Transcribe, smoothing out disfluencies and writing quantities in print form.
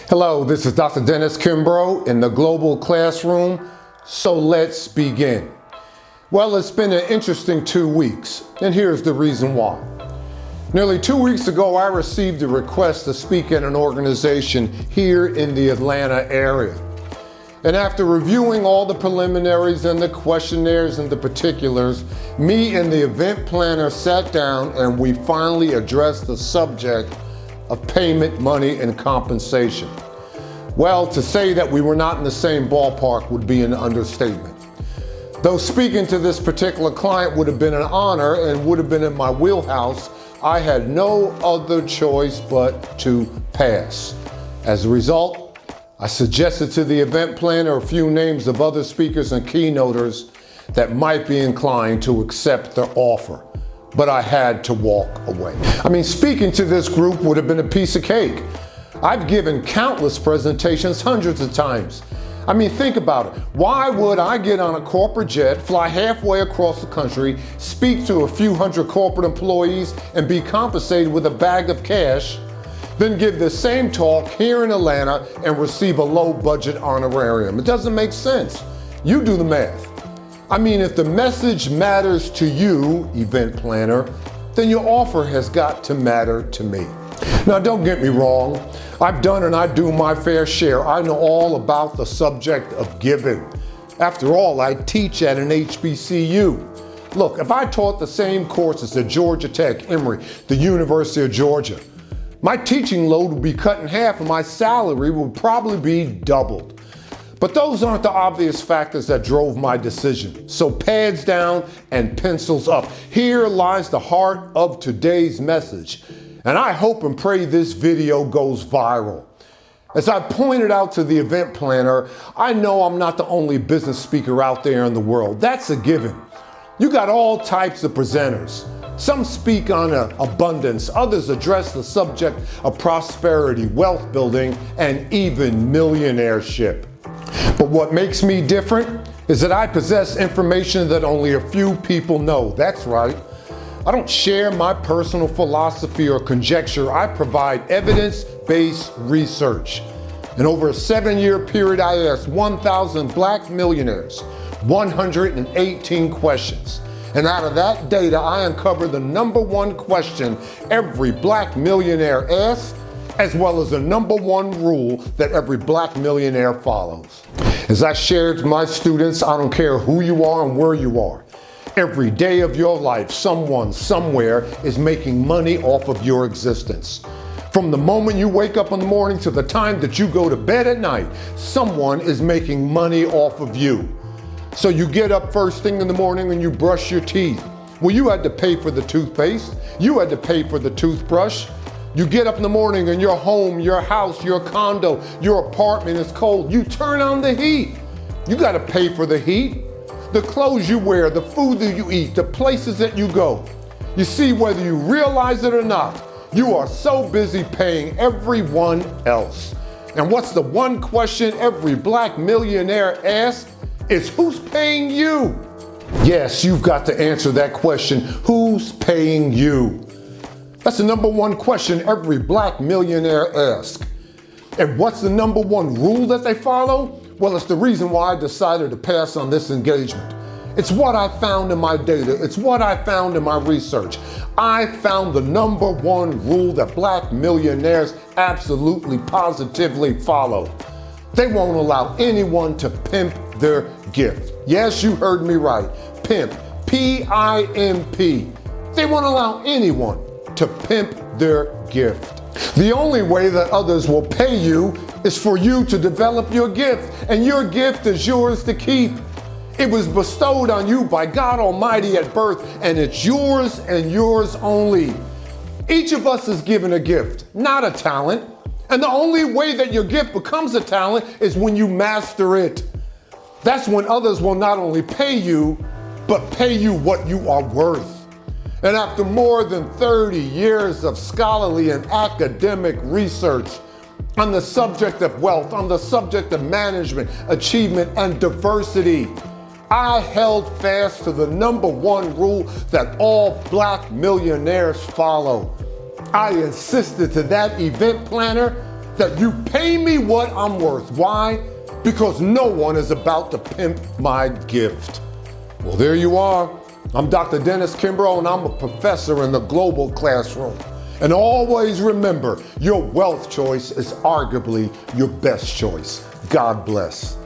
Hello, this is Dr. Dennis Kimbro in the global classroom. So let's begin. Well, it's been an interesting 2 weeks, and here's the reason why. Nearly 2 weeks ago, I received a request to speak at an organization here in the Atlanta area. And after reviewing all the preliminaries and the questionnaires and the particulars, me and the event planner sat down and we finally addressed the subject of payment, money, and compensation. Well, to say that we were not in the same ballpark would be an understatement. Though speaking to this particular client would have been an honor and would have been in my wheelhouse, I had no other choice but to pass. As a result, I suggested to the event planner a few names of other speakers and keynoters that might be inclined to accept their offer, but I had to walk away. Speaking to this group would have been a piece of cake. I've given countless presentations hundreds of times. Think about it. Why would I get on a corporate jet, fly halfway across the country, speak to a few hundred corporate employees, and be compensated with a bag of cash, then give the same talk here in Atlanta and receive a low-budget honorarium? It doesn't make sense. You do the math. If the message matters to you, event planner, then your offer has got to matter to me. Now, don't get me wrong. I've done and I do my fair share. I know all about the subject of giving. After all, I teach at an HBCU. Look, if I taught the same courses at Georgia Tech, Emory, the University of Georgia, my teaching load would be cut in half and my salary would probably be doubled. But those aren't the obvious factors that drove my decision. So pads down and pencils up. Here lies the heart of today's message. And I hope and pray this video goes viral. As I pointed out to the event planner, I know I'm not the only business speaker out there in the world. That's a given. You got all types of presenters. Some speak on abundance, others address the subject of prosperity, wealth building, and even millionaireship. But what makes me different is that I possess information that only a few people know. That's right. I don't share my personal philosophy or conjecture. I provide evidence-based research. In over a 7-year period, I asked 1,000 black millionaires 118 questions. And out of that data, I uncovered the number one question every black millionaire asks, as well as the number one rule that every black millionaire follows. As I shared to my students, I don't care who you are and where you are. Every day of your life, someone, somewhere is making money off of your existence. From the moment you wake up in the morning to the time that you go to bed at night, someone is making money off of you. So you get up first thing in the morning and you brush your teeth. Well, you had to pay for the toothpaste. You had to pay for the toothbrush. You get up in the morning and your home, your house, your condo, your apartment is cold. You turn on the heat. You got to pay for the heat. The clothes you wear, the food that you eat, the places that you go. You see, whether you realize it or not, you are so busy paying everyone else. And what's the one question every black millionaire asks? Is who's paying you? Yes, you've got to answer that question. Who's paying you? That's the number one question every black millionaire asks. And what's the number one rule that they follow? Well, it's the reason why I decided to pass on this engagement. It's what I found in my data. It's what I found in my research. I found the number one rule that black millionaires absolutely, positively follow. They won't allow anyone to pimp their gift. Yes, you heard me right. Pimp. P-I-M-P. They won't allow anyone to pimp their gift. The only way that others will pay you is for you to develop your gift, and your gift is yours to keep. It was bestowed on you by God Almighty at birth, and it's yours and yours only. Each of us is given a gift, not a talent. And the only way that your gift becomes a talent is when you master it. That's when others will not only pay you, but pay you what you are worth. And after more than 30 years of scholarly and academic research on the subject of wealth, on the subject of management, achievement, and diversity, I held fast to the number one rule that all black millionaires follow. I insisted to that event planner that you pay me what I'm worth. Why? Because no one is about to pimp my gift. Well, there you are. I'm Dr. Dennis Kimbro, and I'm a professor in the global classroom. And always remember, your wealth choice is arguably your best choice. God bless.